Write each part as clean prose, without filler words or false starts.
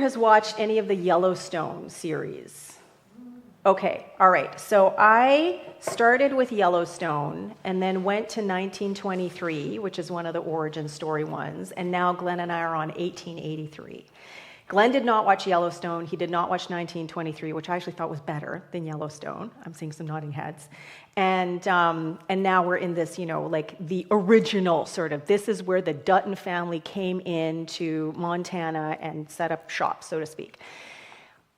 has watched any of the Yellowstone series? Okay, all right. So I started with Yellowstone and then went to 1923, which is one of the origin story ones, and now Glenn and I are on 1883. Glenn did not watch Yellowstone. He did not watch 1923, which I actually thought was better than Yellowstone. I'm seeing some nodding heads. And now we're in this, like the original sort of, this is where the Dutton family came into Montana and set up shop, so to speak.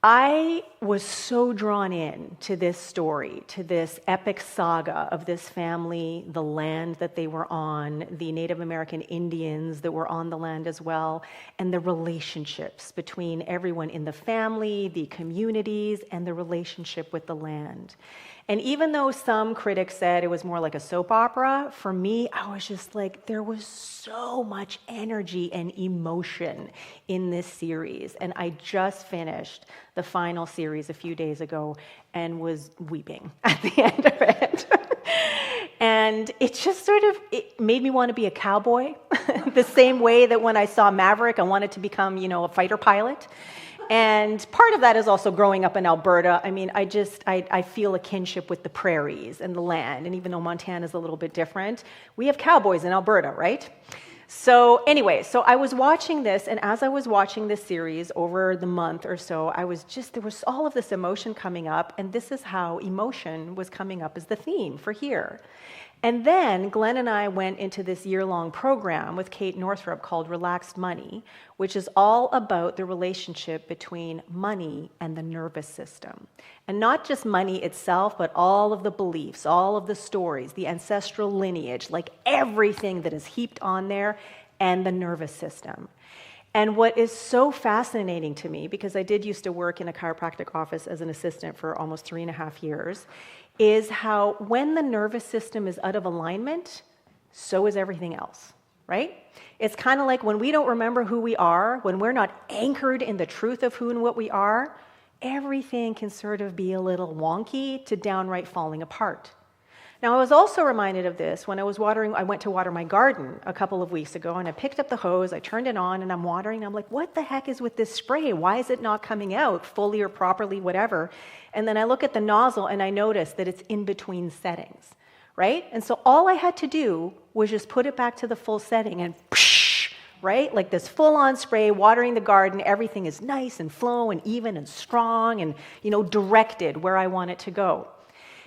I was so drawn in to this story, to this epic saga of this family, the land that they were on, the Native American Indians that were on the land as well, and the relationships between everyone in the family, the communities, and the relationship with the land. And even though some critics said it was more like a soap opera, for me, I was just like, there was so much energy and emotion in this series. And I just finished the final series a few days ago and was weeping at the end of it. And it just it made me want to be a cowboy, the same way that when I saw Maverick, I wanted to become, a fighter pilot. And part of that is also growing up in Alberta. I mean, I feel a kinship with the prairies and the land. And even though Montana is a little bit different, we have cowboys in Alberta, right? So anyway, so I was watching this, and as I was watching this series over the month or so, there was all of this emotion coming up, and this is how emotion was coming up as the theme for here. And then Glenn and I went into this year-long program with Kate Northrup called Relaxed Money, which is all about the relationship between money and the nervous system. And not just money itself, but all of the beliefs, all of the stories, the ancestral lineage, like everything that is heaped on there, and the nervous system. And what is so fascinating to me, because I did used to work in a chiropractic office as an assistant for almost 3.5 years, is how when the nervous system is out of alignment, so is everything else, right? It's kind of like when we don't remember who we are, when we're not anchored in the truth of who and what we are, everything can sort of be a little wonky to downright falling apart. Now, I was also reminded of this when I went to water my garden a couple of weeks ago, and I picked up the hose, I turned it on, and I'm watering, and I'm like, what the heck is with this spray? Why is it not coming out fully or properly, whatever? And then I look at the nozzle, and I notice that it's in between settings, right? And so all I had to do was just put it back to the full setting, and right? Like this full-on spray, watering the garden, everything is nice and flow and even and strong and, directed where I want it to go.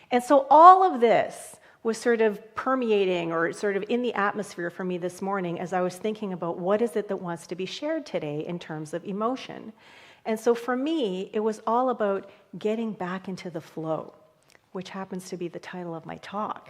And so all of this was sort of permeating or sort of in the atmosphere for me this morning as I was thinking about what is it that wants to be shared today in terms of emotion. And so for me, it was all about getting back into the flow, which happens to be the title of my talk.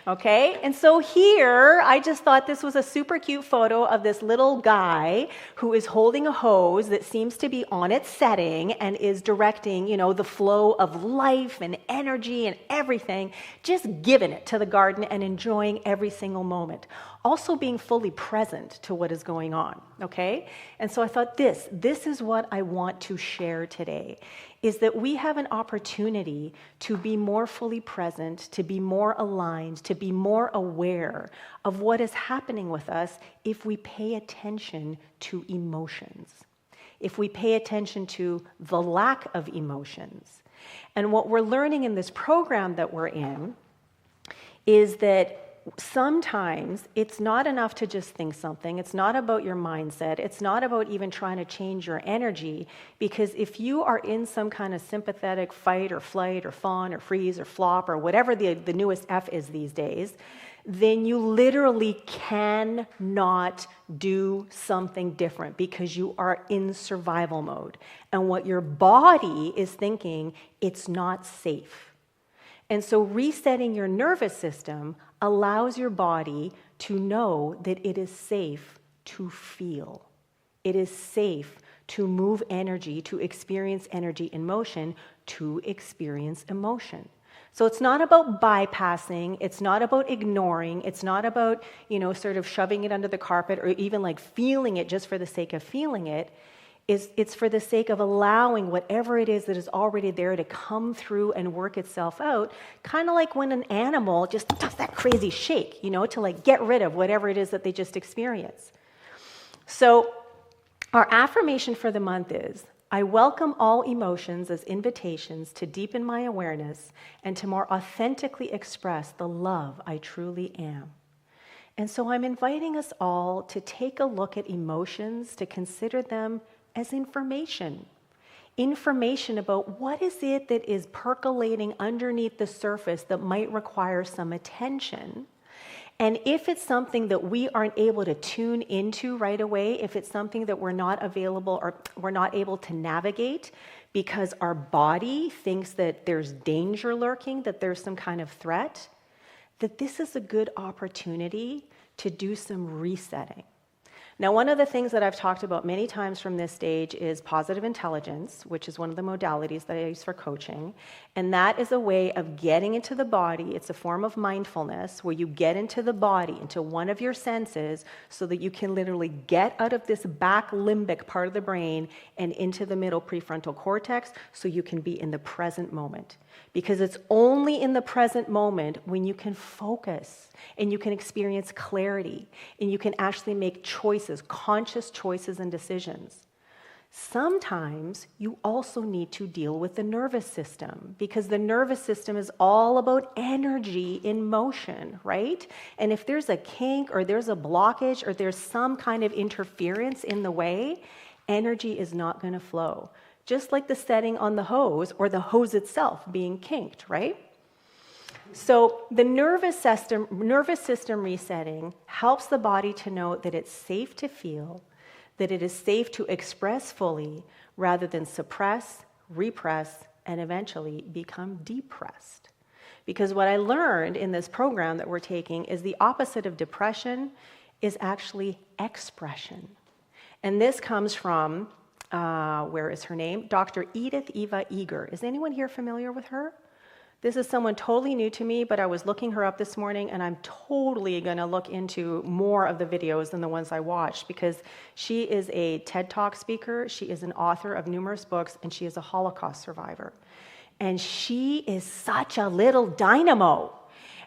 Okay, and so here, I just thought this was a super cute photo of this little guy who is holding a hose that seems to be on its setting and is directing, the flow of life and energy and everything, just giving it to the garden and enjoying every single moment. Also being fully present to what is going on, okay? And so I thought this is what I want to share today, is that we have an opportunity to be more fully present, to be more aligned, to be more aware of what is happening with us if we pay attention to emotions, if we pay attention to the lack of emotions. And what we're learning in this program that we're in is that sometimes it's not enough to just think something. It's not about your mindset. It's not about even trying to change your energy, because if you are in some kind of sympathetic fight or flight or fawn or freeze or flop or whatever the newest F is these days, then you literally cannot do something different because you are in survival mode. And what your body is thinking, it's not safe. And so resetting your nervous system allows your body to know that it is safe to feel. It is safe to move energy, to experience energy in motion, to experience emotion. So it's not about bypassing, it's not about ignoring, it's not about, sort of shoving it under the carpet or even like feeling it just for the sake of feeling it. It's for the sake of allowing whatever it is that is already there to come through and work itself out, kind of like when an animal just does that crazy shake, to like get rid of whatever it is that they just experience. So Our affirmation for the month is, I welcome all emotions as invitations to deepen my awareness and to more authentically express the love I truly am. And so I'm inviting us all to take a look at emotions, to consider them as information. Information about what is it that is percolating underneath the surface that might require some attention. And if it's something that we aren't able to tune into right away, if it's something that we're not available or we're not able to navigate because our body thinks that there's danger lurking, that there's some kind of threat, that this is a good opportunity to do some resetting. Now, one of the things that I've talked about many times from this stage is positive intelligence, which is one of the modalities that I use for coaching. And that is a way of getting into the body. It's a form of mindfulness where you get into the body, into one of your senses, so that you can literally get out of this back limbic part of the brain and into the middle prefrontal cortex so you can be in the present moment. Because it's only in the present moment when you can focus and you can experience clarity and you can actually make choices, conscious choices and decisions. Sometimes you also need to deal with the nervous system because the nervous system is all about energy in motion, right? And if there's a kink or there's a blockage or there's some kind of interference in the way, energy is not going to flow. Just like the setting on the hose or the hose itself being kinked, right? So the nervous system resetting helps the body to know that it's safe to feel, that it is safe to express fully rather than suppress, repress, and eventually become depressed. Because what I learned in this program that we're taking is the opposite of depression is actually expression. And this comes from where is her name? Dr. Edith Eva Eger. Is anyone here familiar with her? This is someone totally new to me, but I was looking her up this morning, and I'm totally going to look into more of the videos than the ones I watched because she is a TED Talk speaker, she is an author of numerous books, and she is a Holocaust survivor. And she is such a little dynamo.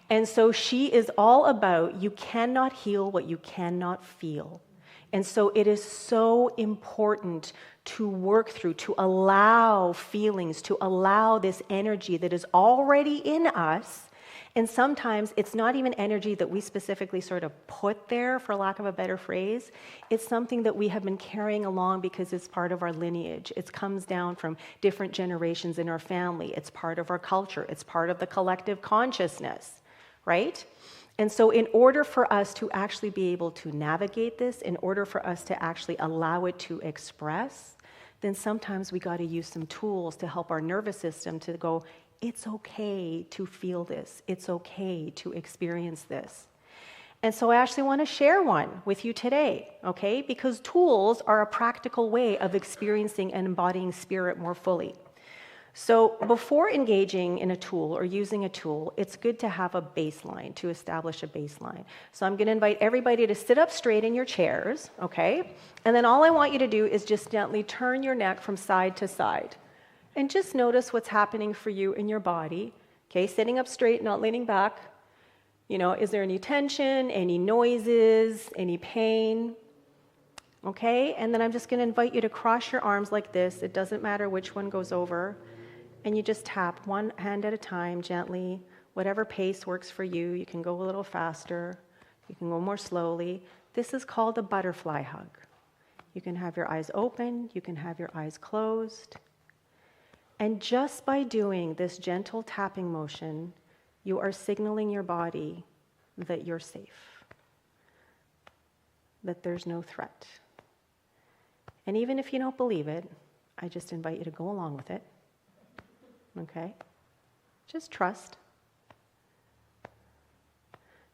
And so she is all about you cannot heal what you cannot feel. And so it is so important to work through, to allow feelings, to allow this energy that is already in us. And sometimes it's not even energy that we specifically sort of put there, for lack of a better phrase. It's something that we have been carrying along because it's part of our lineage. It comes down from different generations in our family. It's part of our culture. It's part of the collective consciousness, right? And so in order for us to actually be able to navigate this, in order for us to actually allow it to express, then sometimes we got to use some tools to help our nervous system to go, it's okay to feel this. It's okay to experience this. And so I actually want to share one with you today, okay? Because tools are a practical way of experiencing and embodying spirit more fully. So before engaging in a tool or using a tool, it's good to have a baseline, to establish a baseline. So I'm going to invite everybody to sit up straight in your chairs, okay? And then all I want you to do is just gently turn your neck from side to side. And just notice what's happening for you in your body, okay? Sitting up straight, not leaning back. You know, is there any tension, any noises, any pain? Okay? And then I'm just going to invite you to cross your arms like this. It doesn't matter which one goes over. And you just tap one hand at a time, gently, whatever pace works for you. You can go a little faster. You can go more slowly. This is called a butterfly hug. You can have your eyes open. You can have your eyes closed. And just by doing this gentle tapping motion, you are signaling your body that you're safe, that there's no threat. And even if you don't believe it, I just invite you to go along with it. Okay? Just trust.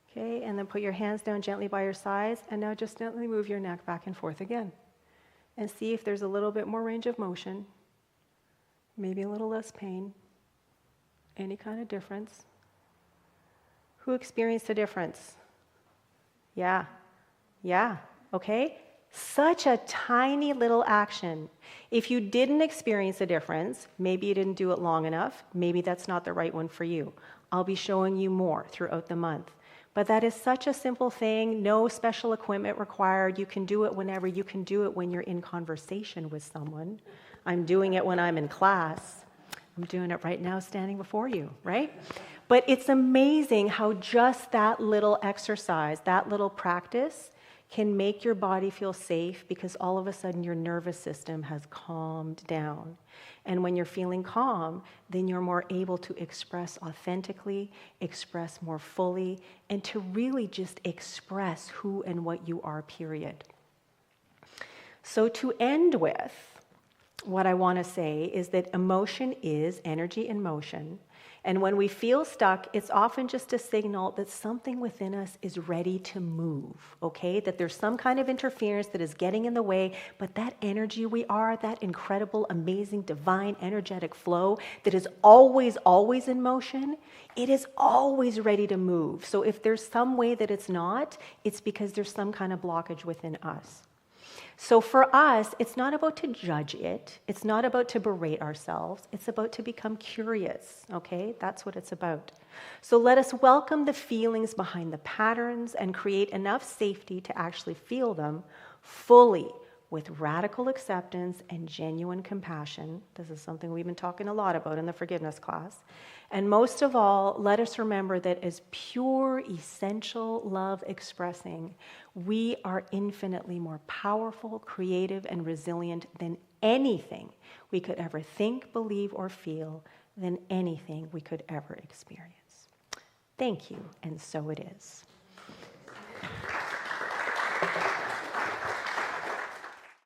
Okay, and then put your hands down gently by your sides, and now just gently move your neck back and forth again. And see if there's a little bit more range of motion, maybe a little less pain, any kind of difference. Who experienced a difference? Yeah, okay? Such a tiny little action. If you didn't experience a difference, maybe you didn't do it long enough, maybe that's not the right one for you. I'll be showing you more throughout the month. But that is such a simple thing, no special equipment required. You can do it whenever. You can do it when you're in conversation with someone. I'm doing it when I'm in class. I'm doing it right now standing before you, right? But it's amazing how just that little exercise, that little practice can make your body feel safe, because all of a sudden your nervous system has calmed down. And when you're feeling calm, then you're more able to express authentically, express more fully, and to really just express who and what you are, period. So to end with, what I want to say is that emotion is energy in motion. And when we feel stuck, it's often just a signal that something within us is ready to move, okay? That there's some kind of interference that is getting in the way, but that energy we are, that incredible, amazing, divine, energetic flow that is always, always in motion, it is always ready to move. So if there's some way that it's not, it's because there's some kind of blockage within us. So for us, it's not about to judge it. It's not about to berate ourselves. It's about to become curious, okay? That's what it's about. So let us welcome the feelings behind the patterns and create enough safety to actually feel them fully, with radical acceptance and genuine compassion. This is something we've been talking a lot about in the forgiveness class. And most of all, let us remember that as pure, essential love expressing, we are infinitely more powerful, creative, and resilient than anything we could ever think, believe, or feel, than anything we could ever experience. Thank you, and so it is.